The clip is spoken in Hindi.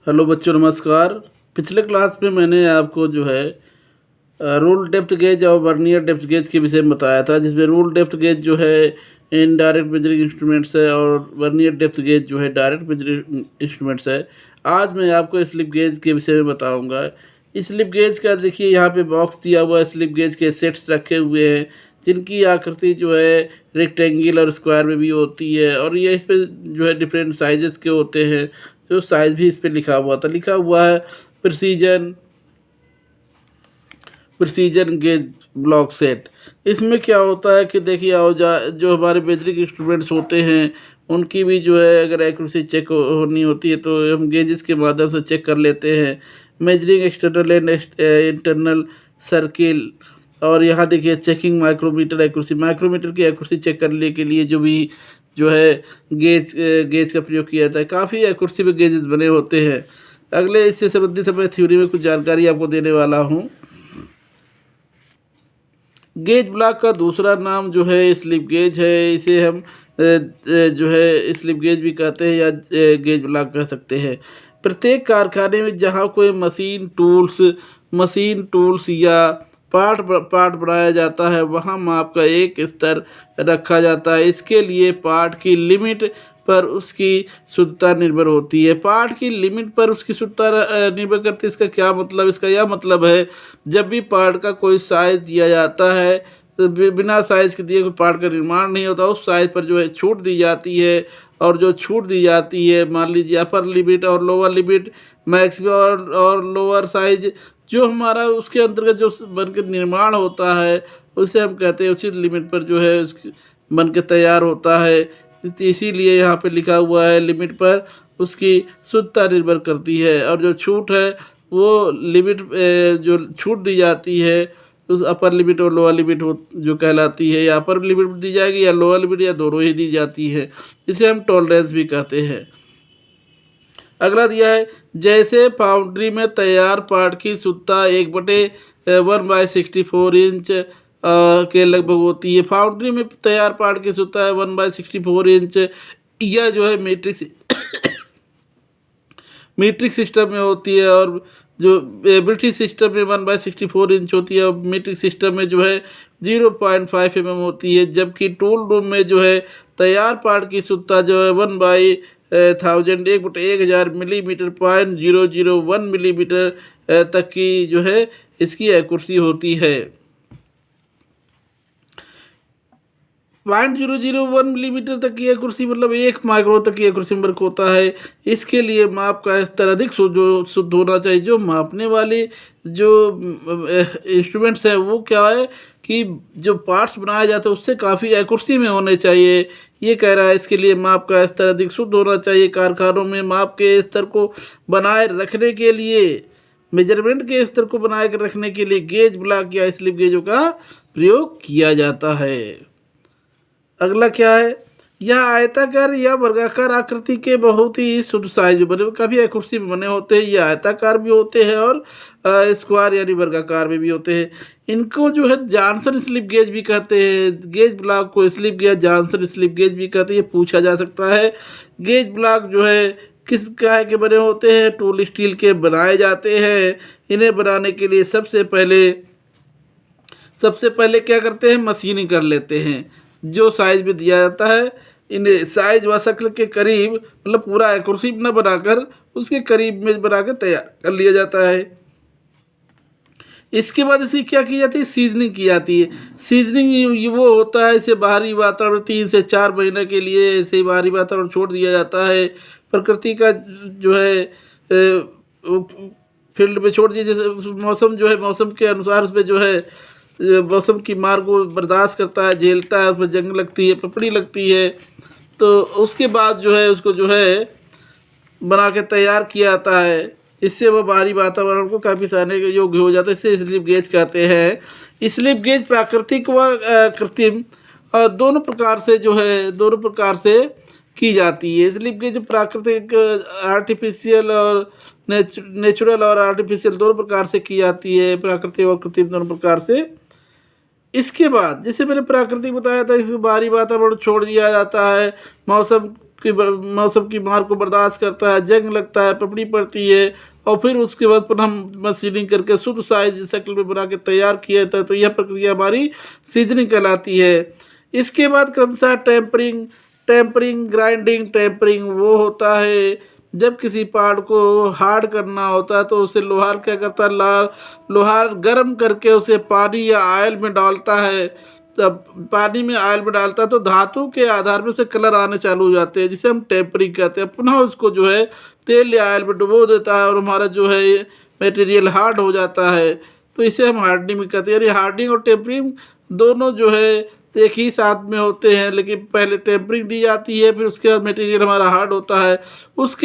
हेलो बच्चों, नमस्कार। पिछले क्लास में मैंने आपको जो है रूल डेप्थ गेज और वर्नियर डेप्थ गेज के विषय में बताया था, जिसमें रूल डेप्थ गेज जो है इनडायरेक्ट मेजरिंग इंस्ट्रूमेंट्स है और वर्नियर डेप्थ गेज जो है डायरेक्ट मेजरिंग इंस्ट्रूमेंट्स है। आज मैं आपको स्लिप गेज के विषय में बताऊंगा। स्लिप गेज का देखिए, यहाँ पे बॉक्स दिया हुआ है, स्लिप गेज के सेट्स रखे हुए हैं जिनकी आकृति जो है रेक्टेंगल और स्क्वायर में भी होती है, और ये इस पर जो है डिफरेंट साइजेस के होते हैं। जो साइज भी इस पे लिखा हुआ है precision precision gauge block set. इसमें क्या होता है कि देखिए, औजार जो हमारे मेजरिंग इंस्ट्रूमेंट्स होते हैं उनकी भी जो है अगर एक्यूरेसी चेक होनी होती है तो हम गेजेस के माध्यम से चेक कर लेते हैं। Measuring external and internal circle. और यहाँ देखिए चेकिंग माइक्रोमीटर एक्यूरेसी, माइक्रोमीटर की एक्यूरेसी चेक करने के लिए जो है गेज का प्रयोग किया जाता है। काफ़ी एक्यूरेसी में गेजेस बने होते हैं। अगले इससे संबंधित मैं थ्योरी में कुछ जानकारी आपको देने वाला हूँ। गेज ब्लॉक का दूसरा नाम जो है स्लिप गेज है। इसे हम जो है स्लिप गेज भी कहते हैं या गेज ब्लॉक कह सकते हैं। प्रत्येक कारखाने में जहाँ कोई मशीन टूल्स या पार्ट बनाया जाता है, वहाँ माप का एक स्तर रखा जाता है। इसके लिए पार्ट की लिमिट पर उसकी शुद्धता निर्भर होती है। पार्ट की लिमिट पर उसकी शुद्धता निर्भर करती है। इसका क्या मतलब? इसका यह मतलब है, जब भी पार्ट का कोई साइज दिया जाता है तो बिना साइज के दिए कोई पार्ट का निर्माण नहीं होता। उस साइज पर जो है छूट दी जाती है, और जो छूट दी जाती है, मान लीजिए अपर लिमिट और लोअर लिमिट, मैक्सिमम और लोअर साइज, जो हमारा उसके अंतर्गत जो बन के निर्माण होता है उसे हम कहते हैं उचित लिमिट पर जो है बन के तैयार होता है। इसीलिए यहाँ पे लिखा हुआ है लिमिट पर उसकी शुद्धता निर्भर करती है। और जो छूट है वो लिमिट जो छूट दी जाती है उस अपर लिमिट और लोअर लिमिट जो कहलाती है, या अपर लिमिट दी जाएगी या लोअर लिमिट, या दोनों ही दी जाती है। इसे हम टॉलरेंस भी कहते हैं। अगला दिया है, जैसे फाउंड्री में तैयार पार्ट की शुद्धता 1/64 इंच के लगभग होती है। फाउंड्री में तैयार पार्ट की शुद्धता है 1/64 इंच। यह जो है मीट्रिक सिस्टम में होती है, और जो ब्रिटिश सिस्टम में 1/64 इंच होती है, और मीट्रिक सिस्टम में जो है 0.5 mm होती है। जबकि टूल रूम में जो है तैयार पार्ट की शुद्धता जो है 1/1000 1/1000 मिलीमीटर 0.001 मिलीमीटर तक की जो है इसकी एक्यूरेसी होती है। 0.001 मिलीमीटर तक की एक्यूरेसी मतलब 1 माइक्रोन तक की एक्यूरेसी वर्क होता है। इसके लिए माप का स्तर अधिक शुद्ध होना चाहिए। जो मापने वाले जो इंस्ट्रूमेंट्स हैं वो क्या है कि जो पार्ट्स बनाए जाते हैं उससे काफ़ी एक्यूरेसी में होने चाहिए, ये कह रहा है। इसके लिए माप का स्तर अधिक शुद्ध होना चाहिए। कारखानों में माप के स्तर को बनाए रखने के लिए, मेजरमेंट के स्तर को बनाए रखने के लिए गेज ब्लॉक या स्लिप गेजों का प्रयोग किया जाता है। अगला क्या है, यह आयताकार या वर्गाकार आकृति के बहुत ही शुद्ध साइज बने, काफ़ी एक्यूरेसी में बने होते हैं। ये आयताकार भी होते हैं और स्क्वायर यानी वर्गाकार में भी होते हैं। इनको जो है जॉनसन स्लिप गेज भी कहते हैं। गेज ब्लॉक को slip gauge, Johnson slip gauge भी कहते हैं। ये पूछा जा सकता है। गेज ब्लॉक जो है किस काय के बने होते हैं? टूल स्टील के बनाए जाते हैं। इन्हें बनाने के लिए सबसे पहले क्या करते हैं? मशीनिंग कर लेते हैं। जो साइज में दिया जाता है इन्हें साइज व शक्ल के करीब, मतलब पूरा एक्यूरेसी न बनाकर उसके करीब में बनाकर तैयार कर लिया जाता है। इसके बाद इसकी क्या की जाती है? सीजनिंग की जाती है। सीजनिंग वो होता है, इसे बाहरी वातावरण 3 से 4 महीने के लिए इसे बाहरी वातावरण छोड़ दिया जाता है। प्रकृति का जो है फील्ड में छोड़ दिया, जैसे मौसम जो है मौसम के अनुसार उसमें जो है मौसम की मार को बर्दाश्त करता है, झेलता है, उसमें जंग लगती है, पपड़ी लगती है। तो उसके बाद जो है उसको जो है बना के तैयार किया जाता है। इससे वह बाहरी वातावरण को काफ़ी सहने के योग्य हो जाता है। इसे स्लिप गेज कहते हैं। स्लिप गेज प्राकृतिक व कृत्रिम दोनों प्रकार से की जाती है। स्लिप गेज जो प्राकृतिक आर्टिफिशियल और नेचुरल और आर्टिफिशियल दोनों प्रकार से की जाती है, प्राकृतिक और कृत्रिम दोनों प्रकार से। इसके बाद जैसे मैंने प्राकृतिक बताया था, इसमें बाहरी वातावरण छोड़ दिया जाता है, मौसम मौसम की मार को बर्दाश्त करता है, जंग लगता है, पपड़ी पड़ती है और फिर उसके बाद पुनः मशीनिंग करके शुद्ध साइज शक्ल में बना के तैयार किया जाता है। तो यह प्रक्रिया हमारी सीजनिंग कहलाती है। इसके बाद क्रमशः टेम्परिंग, ग्राइंडिंग। टेम्परिंग वो होता है जब किसी पार्ट को हार्ड करना होता है तो उसे लोहार क्या करता है, लोहार गर्म करके उसे पानी या ऑयल में डालता है। तब पानी में ऑयल में डालता है तो धातु के आधार में उसे कलर आने चालू हो जाते हैं, जिसे हम टेम्परिंग कहते हैं। पुनः उसको जो है तेल या ऑयल में डुबो देता है और हमारा जो है मटेरियल हार्ड हो जाता है। तो इसे हम हार्डनिंग कहते हैं। यानी हार्डनिंग और टेम्परिंग दोनों जो है एक ही साथ में होते हैं, लेकिन पहले टेम्परिंग दी जाती है, फिर उसके बाद मटेरियल हमारा हार्ड होता है। उसके